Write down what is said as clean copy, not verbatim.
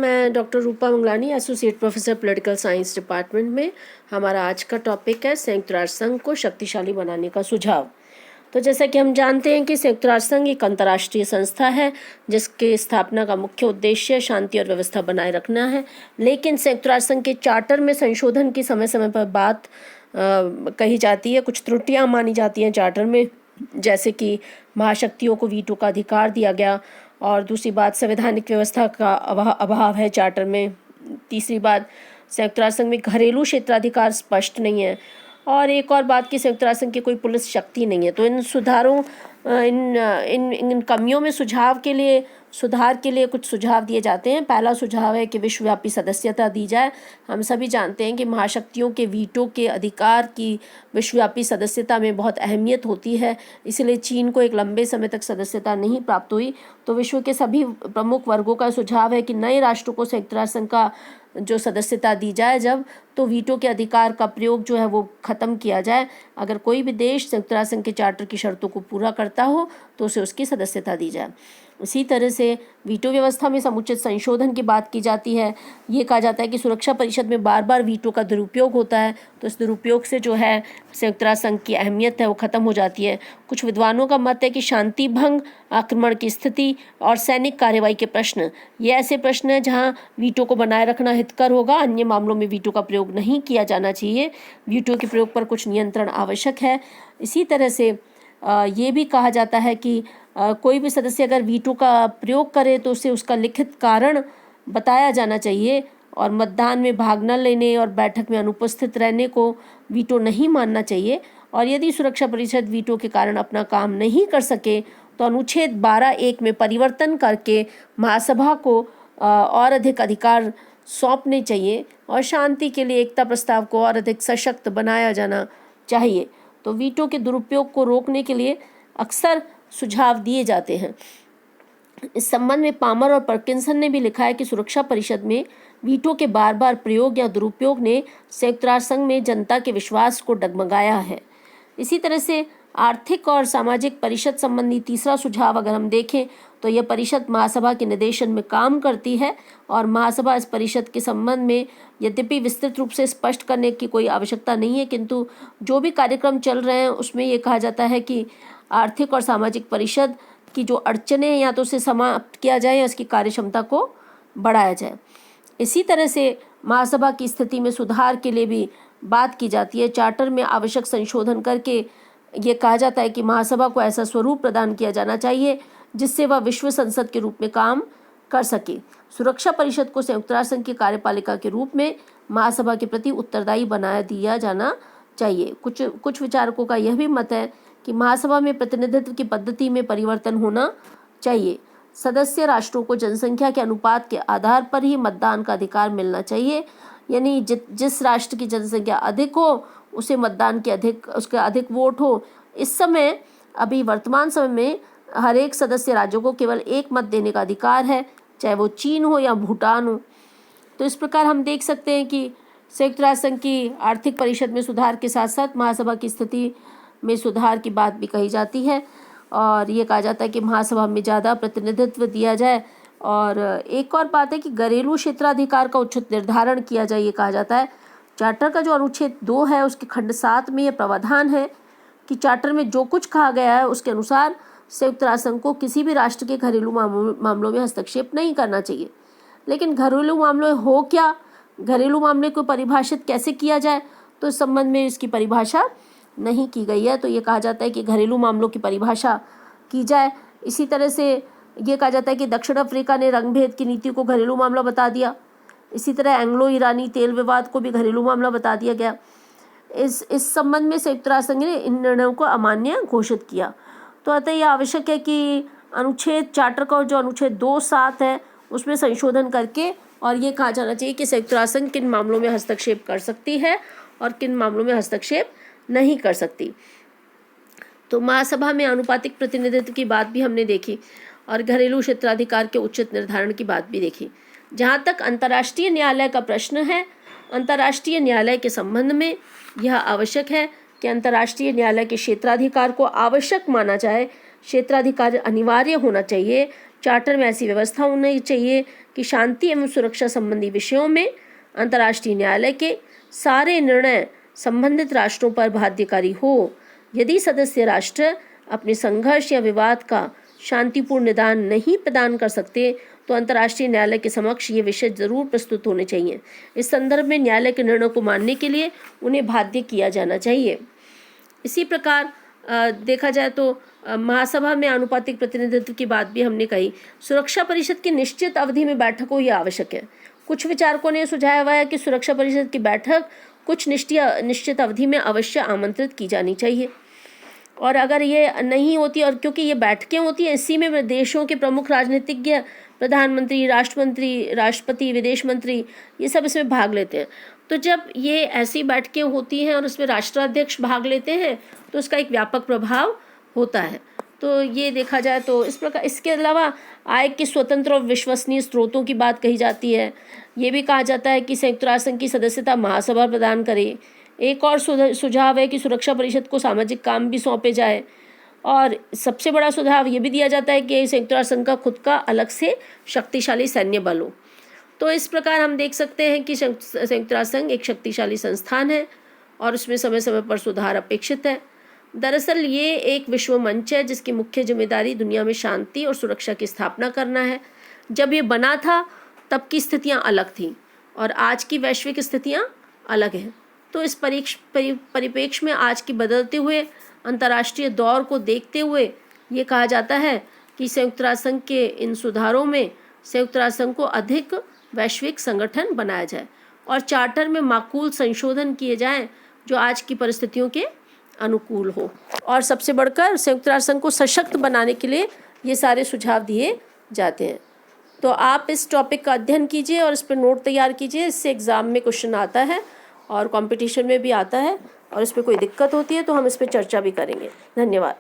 मैं doctor Rupa Mangalani, associate professor political science department में। हमारा आज का टॉपिक है संयुक्त राष्ट्र संघ को शक्तिशाली बनाने का सुझाव। तो जैसा कि हम जानते हैं कि संयुक्त राष्ट्र संघ एक अंतर्राष्ट्रीय संस्था है जिसके स्थापना का मुख्य उद्देश्य शांति और व्यवस्था बनाए रखना है। लेकिन संयुक्त राष्ट्र संघ के चार्टर में संशोधन की समय समय पर बात कही जाती है। कुछ त्रुटियां मानी जाती हैं चार्टर में, जैसे कि महाशक्तियों को वीटो का अधिकार दिया गया, और दूसरी बात संवैधानिक व्यवस्था का अभाव है चार्टर में। तीसरी बात संयुक्त राष्ट्र संघ में घरेलू क्षेत्राधिकार स्पष्ट नहीं है, और एक और बात कि संयुक्त राष्ट्र संघ की कोई पुलिस शक्ति नहीं है। तो इन सुधारों इन कमियों में सुधार के लिए कुछ सुझाव दिए जाते हैं। पहला सुझाव है कि विश्वव्यापी सदस्यता दी जाए। हम सभी जानते हैं कि महाशक्तियों के वीटो के अधिकार की विश्वव्यापी सदस्यता में बहुत अहमियत होती है, इसलिए चीन को एक लंबे समय तक सदस्यता नहीं प्राप्त हुई। तो विश्व के सभी प्रमुख वर्गों का सुझाव है कि नए राष्ट्रों को संयुक्त राष्ट्र संघ का जो सदस्यता दी जाए जब, तो वीटो के अधिकार का प्रयोग जो है वो ख़त्म किया जाए। अगर कोई भी देश संयुक्त राष्ट्र संघ के चार्टर की शर्तों को पूरा करता हो तो उसे उसकी सदस्यता दी जाए। इसी तरह से वीटो व्यवस्था में समुचित संशोधन की बात की जाती है। ये कहा जाता है कि सुरक्षा परिषद में बार बार वीटो का दुरुपयोग होता है, तो इस दुरुपयोग से जो है संयुक्त राष्ट्र संघ की अहमियत है वो ख़त्म हो जाती है। कुछ विद्वानों का मत है कि शांति भंग, आक्रमण की स्थिति और सैनिक कार्रवाई के प्रश्न, ये ऐसे प्रश्न हैं जहाँ वीटो को बनाए रखना हितकर होगा। अन्य मामलों में वीटो का प्रयोग नहीं किया जाना चाहिए। वीटो के प्रयोग पर कुछ नियंत्रण आवश्यक है। इसी तरह से ये भी कहा जाता है कि कोई भी सदस्य अगर वीटो का प्रयोग करे तो उसे उसका लिखित कारण बताया जाना चाहिए, और मतदान में भाग न लेने और बैठक में अनुपस्थित रहने को वीटो नहीं मानना चाहिए। और यदि सुरक्षा परिषद वीटो के कारण अपना काम नहीं कर सके तो अनुच्छेद 12(1) में परिवर्तन करके महासभा को और अधिक अधिकार सौंपने चाहिए, और शांति के लिए एकता प्रस्ताव को और अधिक सशक्त बनाया जाना चाहिए। तो वीटो के दुरुपयोग को रोकने के लिए अक्सर सुझाव दिए जाते हैं। इस संबंध में पामर और पर्किंसन ने भी लिखा है कि सुरक्षा परिषद में वीटो के बार बार प्रयोग या दुरुपयोग ने संयुक्त राष्ट्र संघ में जनता के विश्वास को डगमगाया है। इसी तरह से आर्थिक और सामाजिक परिषद संबंधी तीसरा सुझाव अगर हम देखें तो यह परिषद महासभा के निर्देशन में काम करती है, और महासभा इस परिषद के संबंध में यद्यपि विस्तृत रूप से स्पष्ट करने की कोई आवश्यकता नहीं है, किंतु जो भी कार्यक्रम चल रहे हैं उसमें ये कहा जाता है कि आर्थिक और सामाजिक परिषद की जो अड़चनें हैं या तो उसे समाप्त किया जाए या उसकी कार्यक्षमता को बढ़ाया जाए। इसी तरह से महासभा की स्थिति में सुधार के लिए भी बात की जाती है। चार्टर में आवश्यक संशोधन करके ये कहा जाता है कि महासभा को ऐसा स्वरूप प्रदान किया जाना चाहिए जिससे वह विश्व संसद के रूप में काम कर सके। सुरक्षा परिषद को संयुक्त राष्ट्र संघ की कार्यपालिका के रूप में महासभा के प्रति उत्तरदायी बना दिया जाना चाहिए। कुछ विचारकों का यह भी मत है कि महासभा में प्रतिनिधित्व की पद्धति में परिवर्तन होना चाहिए। सदस्य राष्ट्रों को जनसंख्या के अनुपात के आधार पर ही मतदान का अधिकार मिलना चाहिए, यानी जिस राष्ट्र की जनसंख्या अधिक हो उसे मतदान के उसके अधिक वोट हो। इस समय अभी वर्तमान समय में हर एक सदस्य राज्यों को केवल एक मत देने का अधिकार है, चाहे वो चीन हो या भूटान हो। तो इस प्रकार हम देख सकते हैं कि संयुक्त राष्ट्र संघ की आर्थिक परिषद में सुधार के साथ साथ महासभा की स्थिति में सुधार की बात भी कही जाती है, और ये कहा जाता है कि महासभा में ज़्यादा प्रतिनिधित्व दिया जाए। और एक और बात है कि घरेलू क्षेत्राधिकार का उचित निर्धारण किया जाए, ये कहा जाता है। चार्टर का जो अनुच्छेद 2 है उसके खंड 7 में यह प्रावधान है कि चार्टर में जो कुछ कहा गया है उसके अनुसार संयुक्त राष्ट्र संघ को किसी भी राष्ट्र के घरेलू मामलों में हस्तक्षेप नहीं करना चाहिए। लेकिन घरेलू मामले हो क्या, घरेलू मामले को परिभाषित कैसे किया जाए, तो इस संबंध में इसकी परिभाषा नहीं की गई है। तो ये कहा जाता है कि घरेलू मामलों की परिभाषा की जाए। इसी तरह से ये कहा जाता है कि दक्षिण अफ्रीका ने रंगभेद की नीति को घरेलू मामला बता दिया। इसी तरह एंग्लो ईरानी तेल विवाद को भी घरेलू मामला बता दिया गया। इस संबंध में संयुक्त राष्ट्र संघ ने इन निर्णयों को अमान्य घोषित किया। तो अतः यह आवश्यक है कि अनुच्छेद चार्टर का जो अनुच्छेद 2(7) है उसमें संशोधन करके और ये कहा जाना चाहिए कि संयुक्त राष्ट्र संघ किन मामलों में हस्तक्षेप कर सकती है और किन मामलों में हस्तक्षेप नहीं कर सकती। तो महासभा में आनुपातिक प्रतिनिधित्व की बात भी हमने देखी, और घरेलू क्षेत्राधिकार के उचित निर्धारण की बात भी देखी। जहाँ तक अंतर्राष्ट्रीय न्यायालय का प्रश्न है, अंतर्राष्ट्रीय न्यायालय के संबंध में यह आवश्यक है कि अंतर्राष्ट्रीय न्यायालय के क्षेत्राधिकार को आवश्यक माना जाए। क्षेत्राधिकार अनिवार्य होना चाहिए। चार्टर में ऐसी व्यवस्था होनी चाहिए कि शांति एवं सुरक्षा संबंधी विषयों में अंतर्राष्ट्रीय न्यायालय के सारे निर्णय संबंधित राष्ट्रों पर बाध्यकारी हो। यदि सदस्य राष्ट्र अपने संघर्ष या विवाद का शांतिपूर्ण निदान नहीं प्रदान कर सकते तो अंतर्राष्ट्रीय न्यायालय के समक्ष ये विषय जरूर प्रस्तुत होने चाहिए। इस संदर्भ में न्यायालय के निर्णय को मानने के लिए उन्हें बाध्य किया जाना चाहिए। इसी प्रकार देखा जाए तो महासभा में आनुपातिक प्रतिनिधित्व की बात भी हमने कही। सुरक्षा परिषद की निश्चित अवधि में बैठक हो यह आवश्यक है। कुछ विचारकों ने सुझाया हुआ है कि सुरक्षा परिषद की बैठक कुछ निश्चित अवधि में अवश्य आमंत्रित की जानी चाहिए, और अगर ये नहीं होती, और क्योंकि ये बैठकें होती हैं, इसी में देशों के प्रमुख राजनीतिज्ञ, प्रधानमंत्री, राष्ट्रपति, विदेश मंत्री, ये सब इसमें भाग लेते हैं। तो जब ये ऐसी बैठकें होती हैं और उसमें राष्ट्राध्यक्ष भाग लेते हैं तो उसका एक व्यापक प्रभाव होता है। तो ये देखा जाए तो इस प्रकार, इसके अलावा आय के स्वतंत्र और विश्वसनीय स्रोतों की बात कही जाती है। ये भी कहा जाता है कि संयुक्त राष्ट्र संघ की सदस्यता महासभा प्रदान करे। एक और सुझाव है कि सुरक्षा परिषद को सामाजिक काम भी सौंपे जाए, और सबसे बड़ा सुझाव ये भी दिया जाता है कि संयुक्त राष्ट्र संघ का खुद का अलग से शक्तिशाली सैन्य बल हो। तो इस प्रकार हम देख सकते हैं कि संयुक्त राष्ट्र संघ एक शक्तिशाली संस्थान है और उसमें समय समय पर सुधार अपेक्षित है। दरअसल ये एक विश्व मंच है जिसकी मुख्य जिम्मेदारी दुनिया में शांति और सुरक्षा की स्थापना करना है। जब ये बना था तब की स्थितियाँ अलग थीं और आज की वैश्विक स्थितियाँ अलग हैं। तो इस परिप्रेक्ष्य में आज की बदलते हुए अंतर्राष्ट्रीय दौर को देखते हुए ये कहा जाता है कि संयुक्त राष्ट्र संघ के इन सुधारों में संयुक्त राष्ट्र संघ को अधिक वैश्विक संगठन बनाया जाए और चार्टर में माकूल संशोधन किए जाएं जो आज की परिस्थितियों के अनुकूल हो। और सबसे बढ़कर संयुक्त राष्ट्र संघ को सशक्त बनाने के लिए ये सारे सुझाव दिए जाते हैं। तो आप इस टॉपिक का अध्ययन कीजिए और इस पर नोट तैयार कीजिए। इससे एग्ज़ाम में क्वेश्चन आता है और कंपटीशन में भी आता है, और इस पर कोई दिक्कत होती है तो हम इस पर चर्चा भी करेंगे। धन्यवाद।